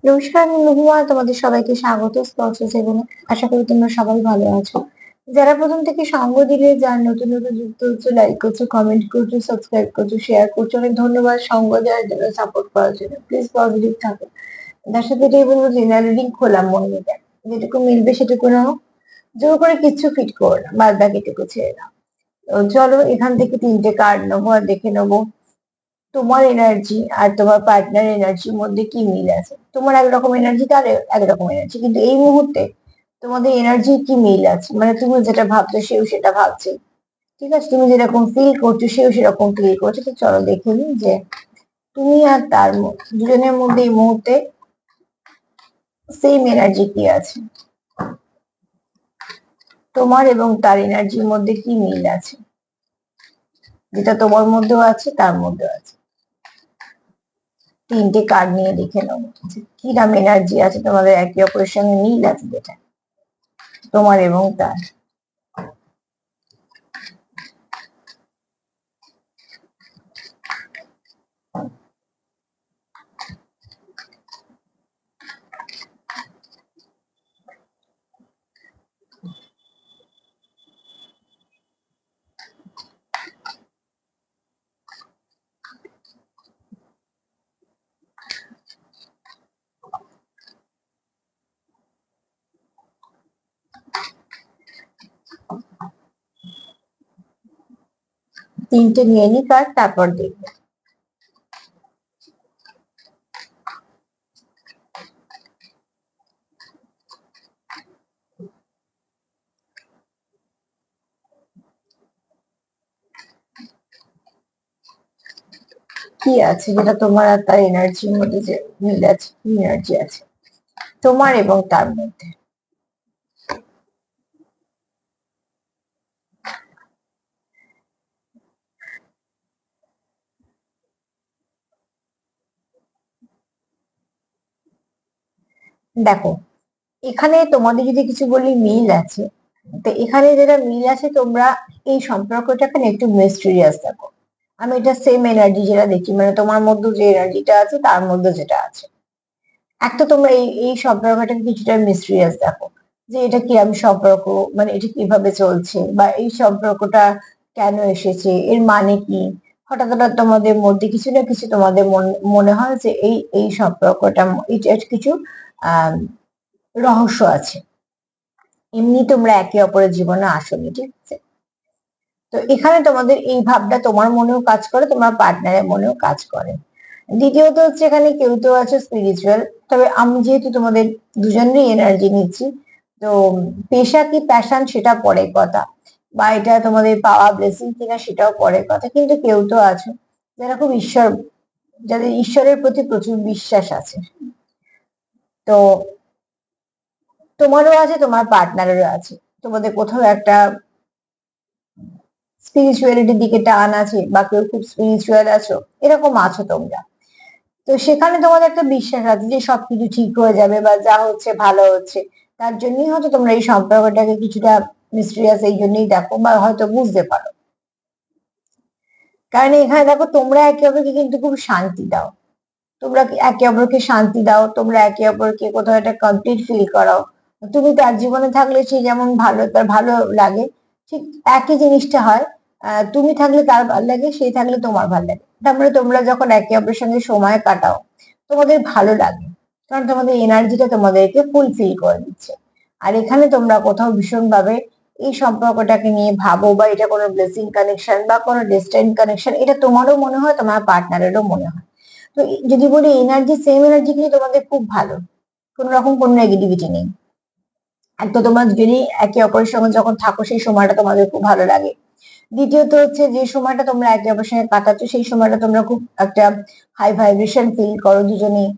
নমস্কার, আমি মহুয়া। তোমাদের সবাইকে স্বাগত স্পর্শ জীবনে। আশা করি তোমরা সবাই ভালো আছো। যারা প্রথম থেকে সঙ্গ দিলে, যারা নতুন নতুন যুক্ত হচ্ছে, লাইক করছো, কমেন্ট করছো, সাবস্ক্রাইব করছো, শেয়ার করছো, অনেক ধন্যবাদ সঙ্গ দেওয়ার জন্য, সাপোর্ট করার জন্য। প্লিজ পজিটিভ থাকো। তার সাথে এটাই বলবো, জেনারেল রিডিং খোলা মন নিতে, যেটুকু মিলবে সেটুকু নাও। জোর করে কিচ্ছু ফিট করো না, বাদ বাকিটুকু ছেড়ে দাও। তো চলো এখান থেকে তিনটে কার্ড নেবো আর দেখে নেবো তোমার এনার্জি আর তোমার পার্টনার এনার্জির মধ্যে কি মিল আছে। তোমার একরকম এনার্জি, তার একরকম এনার্জি, কিন্তু এই মুহূর্তে তোমাদের এনার্জি কি মিল আছে, মানে তুমি যেটা ভাবছো সেও সেটা ভাবছে। ঠিক আছে, তুমি যেরকম ফিল করছো সেও সেরকম ফিল করছে। তো চলো দেখে নিই যে তুমি আর তার দুজনের মধ্যে এই মুহূর্তে সেম এনার্জি কি আছে, তোমার এবং তার এনার্জির মধ্যে কি মিল আছে, যেটা তোমার মধ্যেও আছে তার মধ্যেও আছে। তিনটে কার্ড নিয়ে দেখে নেবো যে কিরম এনার্জি আছে, তোমাদের একে অপরের সঙ্গে মিল আছে যেটা তোমার এবং তার। তিনটে নিয়ে নি কার্ড, তারপর দেখবো। কি আছে যেটা তোমার আর তার এনার্জির মধ্যে যে মিল আছে, কি এনার্জি আছে তোমার এবং তার মধ্যে। দেখো, এখানে তোমাদের যদি কিছু বলি মিল আছে, তো এখানে যেটা মিল আছে, তোমরা এই সম্পর্কটাকে না একটু মিস্টিরিয়াস দেখো। আমি এটা সেম এনার্জি যেটা দেখি, মানে তোমার মধ্যে যে এনার্জিটা আছে তার মধ্যে যেটা আছে, একটা তোমরা এই এই সম্পর্কটাকে কিছুটা মিস্ট্রিয়াস দেখো। যে এটা কিরম সম্পর্ক, মানে এটা কিভাবে চলছে, বা এই সম্পর্কটা কেন এসেছে, এর মানে কি। হঠাৎ হঠাৎ তোমাদের মধ্যে কিছু না কিছু তোমাদের মনে হয় যে এই এই সম্পর্কটা, এটার কিছু আহ রহস্য আছে। এমনি তোমরা একে অপরের জীবনে আসোনি, ঠিক আছে। তো এখানে তোমাদের এই ভাবটা তোমার মনেও কাজ করে, তোমার পার্টনারের মনেও কাজ করে। দ্বিতীয়ত হচ্ছে, এখানে কেউ তো আছে স্পিরিচুয়াল। তবে আমি যেহেতু তোমাদের দুজনেরই এনার্জি নিচ্ছি, তো পেশা কি প্যাশন সেটা পরের কথা, বা এটা তোমাদের পাওয়া ব্লেসিং কিনা সেটাও পরের কথা, কিন্তু কেউ তো আছো যারা খুব যাদের ঈশ্বরের প্রতি প্রচুর বিশ্বাস আছে। তো তোমারও আছে, তোমার পার্টনারেরও আছে। তোমাদের কোথাও একটা স্পিরিচুয়ালিটির দিকে টান আছে, বা কেউ খুব স্পিরিচুয়াল আছো, এরকম আছো তোমরা। তো সেখানে তোমাদের একটা বিশ্বাস আছে যে সবকিছু ঠিক হয়ে যাবে, বা যা হচ্ছে ভালো হচ্ছে। তার জন্যই হয়তো তোমরা এই সম্পর্কটাকে কিছুটা মিস্ট্রিয়াস এই জন্যই দেখো, বা হয়তো বুঝতে পারো। কারণ এখানে দেখো, তোমরা একে অপরকে কিন্তু খুব শান্তি দাও। তোমরা একে অপরকে শান্তি দাও, তোমরা একে অপরকে কোথাও একটা কমপ্লিট ফিল করাও। তুমি তার জীবনে থাকলে সে যেমন ভালো, তার ভালো লাগে, ঠিক একই জিনিসটা হয়। তুমি থাকলে তার ভালো লাগে, সে থাকলে তোমার ভালো লাগে। তারপরে তোমরা যখন একে অপরের সঙ্গে সময় কাটাও, তোমাদের ভালো লাগে, কারণ তোমাদের এনার্জিটা তোমাদেরকে ফুলফিল করে দিচ্ছে। আর এখানে তোমরা কোথাও ভীষণ ভাবে এই সম্পর্কটাকে নিয়ে ভাবো, বা এটা কোনো ব্লেসিং কানেকশন বা কোনো ডেস্টাইন কানেকশন, এটা তোমারও মনে হয়, তোমার পার্টনারেরও মনে হয়। তো যদি বলি এনার্জি, সেম এনার্জি কিন্তু তোমাদের খুব ভালো, কোন রকম কোনো নেগেটিভিটি নেই। আর তো তোমার যদি একে অপরের সঙ্গে যখন থাকো, সেই সময়টা তোমাদের খুব ভালো লাগে। দ্বিতীয়ত হচ্ছে, যে সময়টা তোমরা একে অপরের সঙ্গে কাটাচ্ছ, সেই সময়টা তোমরা খুব একটা হাই ভাইব্রেশন ফিল করো দুজনেই।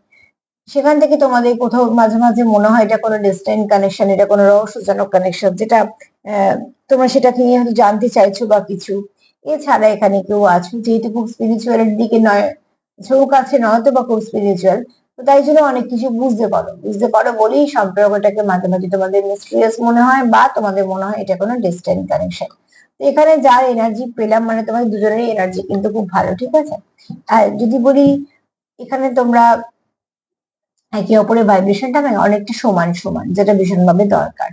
সেখান থেকে তোমাদের কোথাও মাঝে মাঝে মনে হয় এটা কোনো ডিস্টেন্ট কানেকশন, এটা কোনো রহস্যজনক কানেকশন, যেটা তোমরা সেটাকে নিয়ে হয়তো জানতে চাইছো বা কিছু। এছাড়া এখানে কেউ আছো যেহেতু খুব স্পিরিচুয়ালের দিকে নয়, ঝোঁক আছে, নয়তো বা খুব স্পিরিচুয়াল। তো তাই জন্য অনেক কিছু বুঝতে পারো বলেই সম্পর্কটাকে মাঝে মাঝে তোমাদের মিস্ট্রিয়াস মনে হয়, বা তোমাদের মনে হয় এটা কোনো ডিস্টেন্ট কানেকশন। তো এখানে যার এনার্জি পেলাম, মানে তোমাদের দুজনেরই এনার্জি কিন্তু খুব ভালো, ঠিক আছে। আর যদি বলি, এখানে তোমরা একে অপরের ভাইব্রেশনটা না অনেকটা সমান সমান, যেটা ভীষণভাবে দরকার।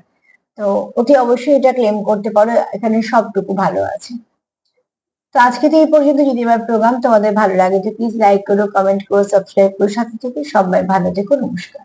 তো অতি অবশ্যই এটা ক্লেম করতে পারো, এখানে সবটুকু ভালো আছে। তো আজকে তো এই পর্যন্ত। যদি আমার প্রোগ্রাম তোমাদের ভালো লাগে তো প্লিজ লাইক করো, কমেন্ট করো, সাবস্ক্রাইব করো, সাথে থেকে সবাই ভালো থেকো, নমস্কার।